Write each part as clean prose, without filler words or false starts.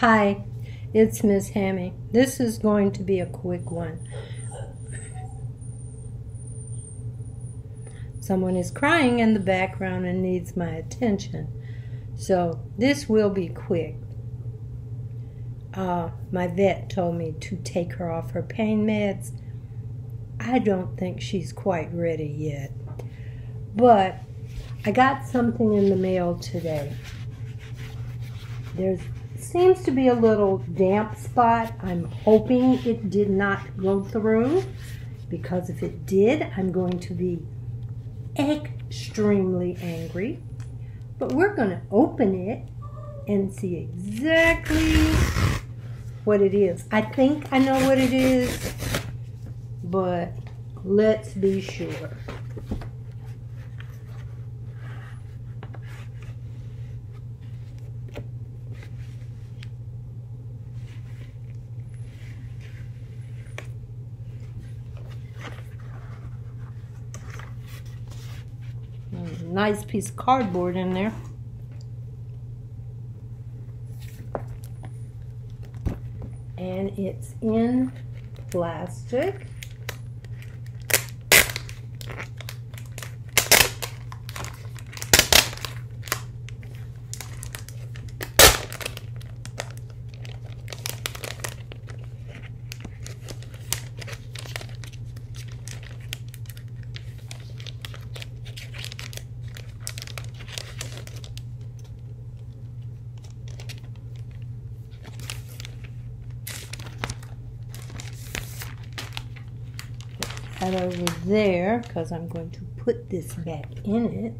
Hi, it's Miss Hammie. This is going to be a quick one. Someone is crying in the background and needs my attention. So this will be quick. My vet told me to take her off her pain meds. I don't think she's quite ready yet. But I got something in the mail today. There seems to be a little damp spot. I'm hoping it did not go through, because if it did, I'm going to be extremely angry. But we're going to open it and see exactly what it is. I think I know what it is, but let's be sure. Nice piece of cardboard in there. And it's in plastic. That over there, because I'm going to put this back in it.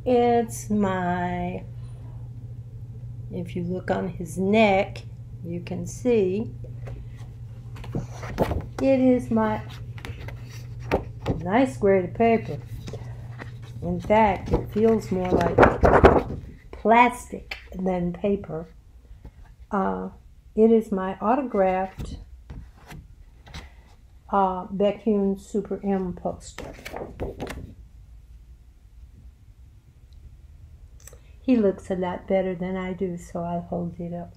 It's my, if you look on his neck, you can see, it is my nice grade of paper. In fact, it feels more like plastic than paper. It is my autographed Baek SuperM poster. He looks a lot better than I do, so I'll hold it up.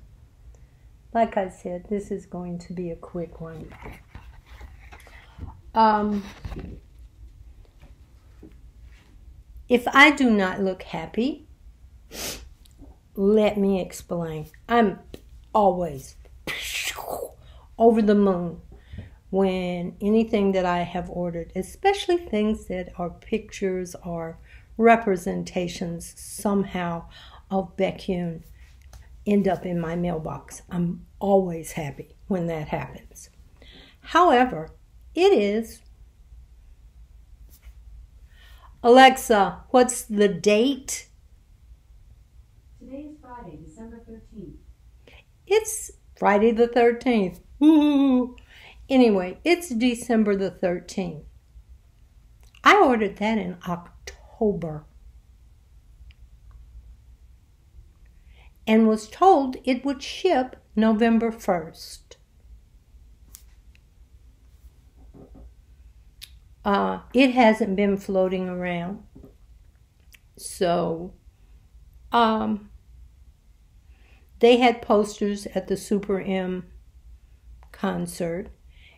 Like I said, this is going to be a quick one. If I do not look happy, let me explain. I'm always over the moon when anything that I have ordered, especially things that are pictures or representations somehow of Baek, end up in my mailbox. I'm always happy when that happens. However, it is, Alexa, what's the date? Today is Friday, December 13th. It's Friday the 13th. Woo! Anyway, it's December the 13th. I ordered that in October and was told it would ship November 1st. It hasn't been floating around. So, they had posters at the SuperM concert.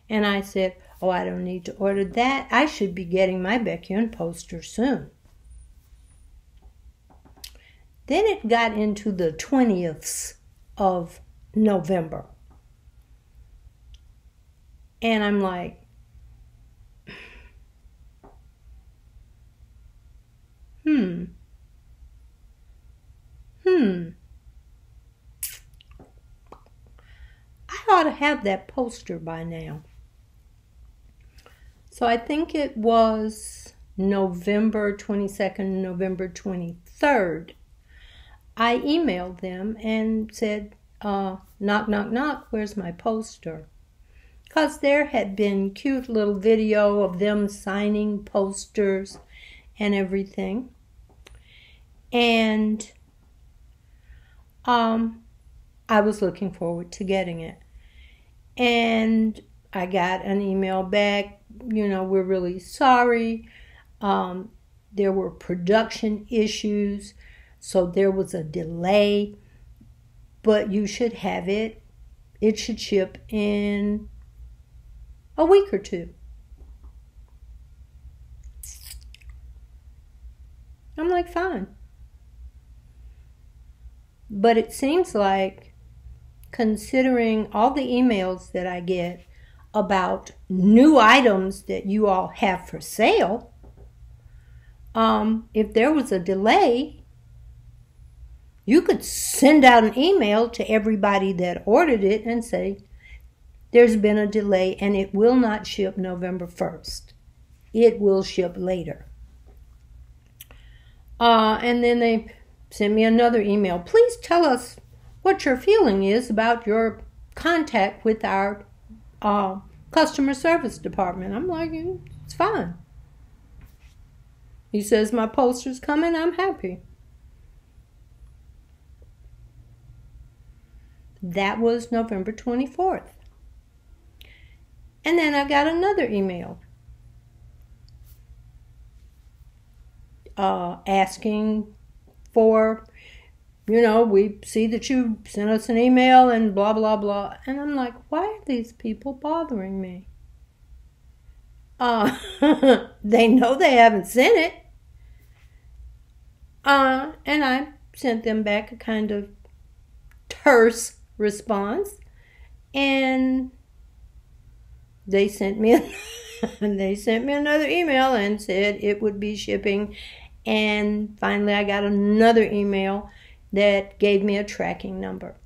And I said, oh, I don't need to order that. I should be getting my Baek poster soon. Then it got into the 20th of November. And I'm like, I ought to have that poster by now. So I think it was November 22nd, November 23rd. I emailed them and said, knock, knock, knock, where's my poster? Because there had been cute little video of them signing posters and everything. And I was looking forward to getting it. And I got an email back, we're really sorry. There were production issues, so there was a delay, but you should have it. It should ship in a week or two. I'm like, fine. But it seems like, considering all the emails that I get about new items that you all have for sale, if there was a delay, you could send out an email to everybody that ordered it and say, there's been a delay and it will not ship November 1st. It will ship later. And then they sent me another email. Please tell us what your feeling is about your contact with our customer service department. I'm like, it's fine. He says, my poster's coming, I'm happy. That was November 24th. And then I got another email asking for, we see that you sent us an email and blah, blah, blah. And I'm like, why are these people bothering me? They know they haven't sent it. And I sent them back a kind of terse response. And they sent me another email and said it would be shipping. And finally I got another email that gave me a tracking number.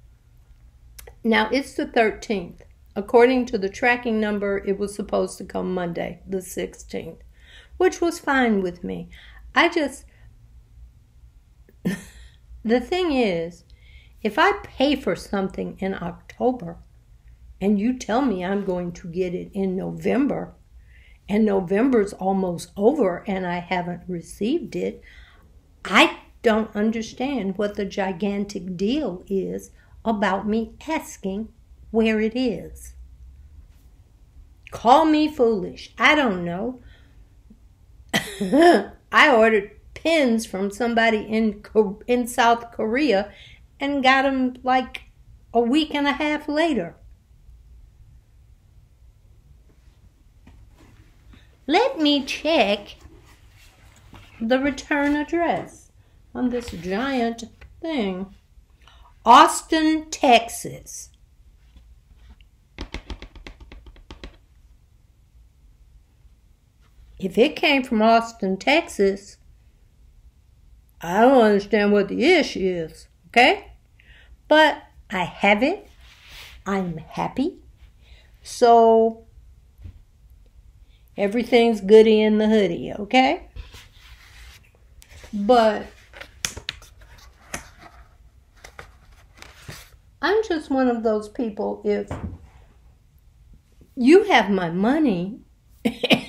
Now it's the 13th. According to the tracking number, it was supposed to come Monday, the 16th, which was fine with me. The thing is, if I pay for something in October and you tell me I'm going to get it in November, and November's almost over and I haven't received it, I don't understand what the gigantic deal is about me asking where it is. Call me foolish. I don't know. I ordered pins from somebody in South Korea and got them like a week and a half later. Let me check the return address on this giant thing. Austin, Texas. If it came from Austin, Texas, I don't understand what the issue is, okay? But I have it. I'm happy. So everything's goody in the hoodie, okay? But I'm just one of those people, if you have my money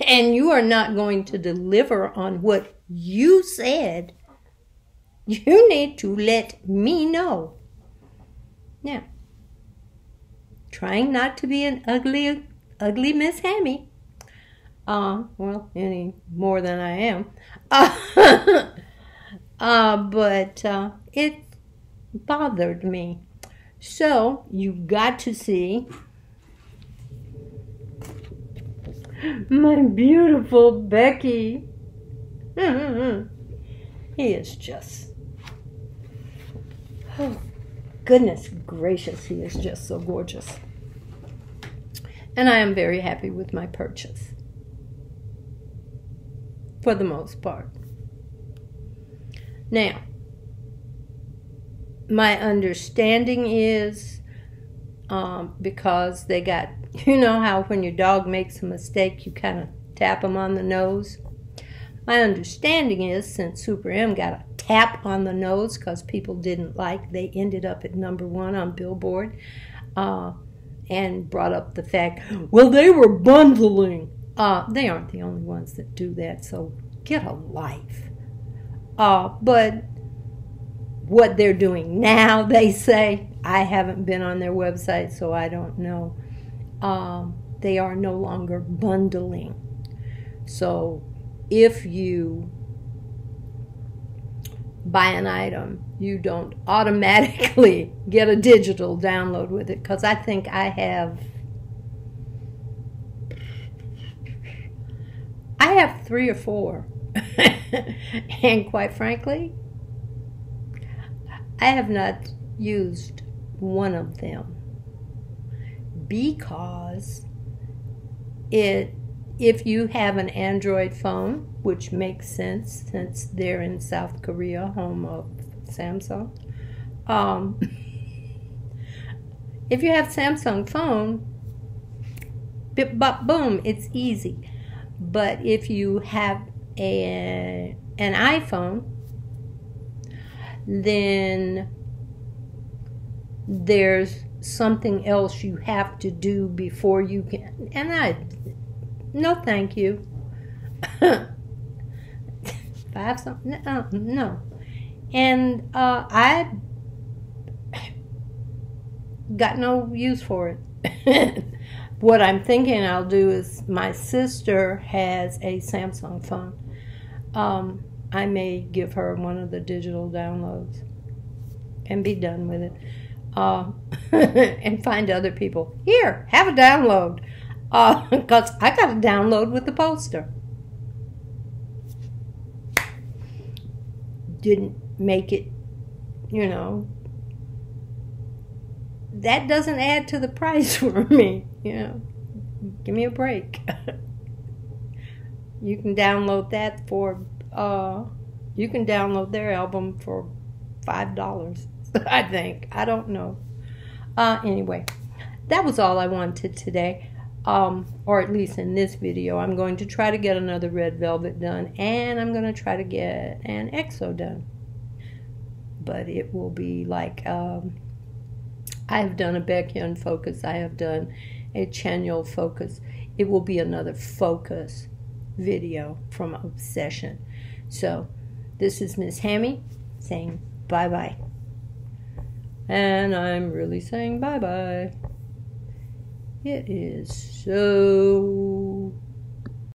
and you are not going to deliver on what you said, you need to let me know. Now, trying not to be an ugly Miss Hammie. Well, any more than I am. But it bothered me. So, you got to see my beautiful Becky. He is just, oh, goodness gracious, he is just so gorgeous. And I am very happy with my purchase, for the most part. Now, my understanding is, because they got, you know how when your dog makes a mistake, you kind of tap them on the nose? My understanding is, since SuperM got a tap on the nose because people didn't like, they ended up at #1 on Billboard, and brought up the fact, well, they were bundling. They aren't the only ones that do that, so get a life. But what they're doing now, they say, I haven't been on their website, so I don't know. they are no longer bundling. So if you buy an item, you don't automatically get a digital download with it, because I think I have 3 or 4 and quite frankly, I have not used one of them, because if you have an Android phone, which makes sense since they're in South Korea, home of Samsung, if you have Samsung phone, bip bop boom, it's easy. But if you have an iPhone, then there's something else you have to do before you can. And no thank you. 5 something, no. And I got no use for it. What I'm thinking I'll do is, my sister has a Samsung phone. I may give her one of the digital downloads and be done with it. And find other people. Here, have a download. Because I got a download with the poster. Didn't make it, you know. That doesn't add to the price for me, you know. Give me a break. You can download that for, you can download their album for $5, I think. I don't know. Anyway, that was all I wanted today. Or at least in this video. I'm going to try to get another Red Velvet done, and I'm going to try to get an EXO done. But it will be like, I have done a Baek focus. I have done a Chanyeol focus. It will be another focus video from Obsession. So, this is Miss Hammie saying bye-bye. And I'm really saying bye-bye. It is so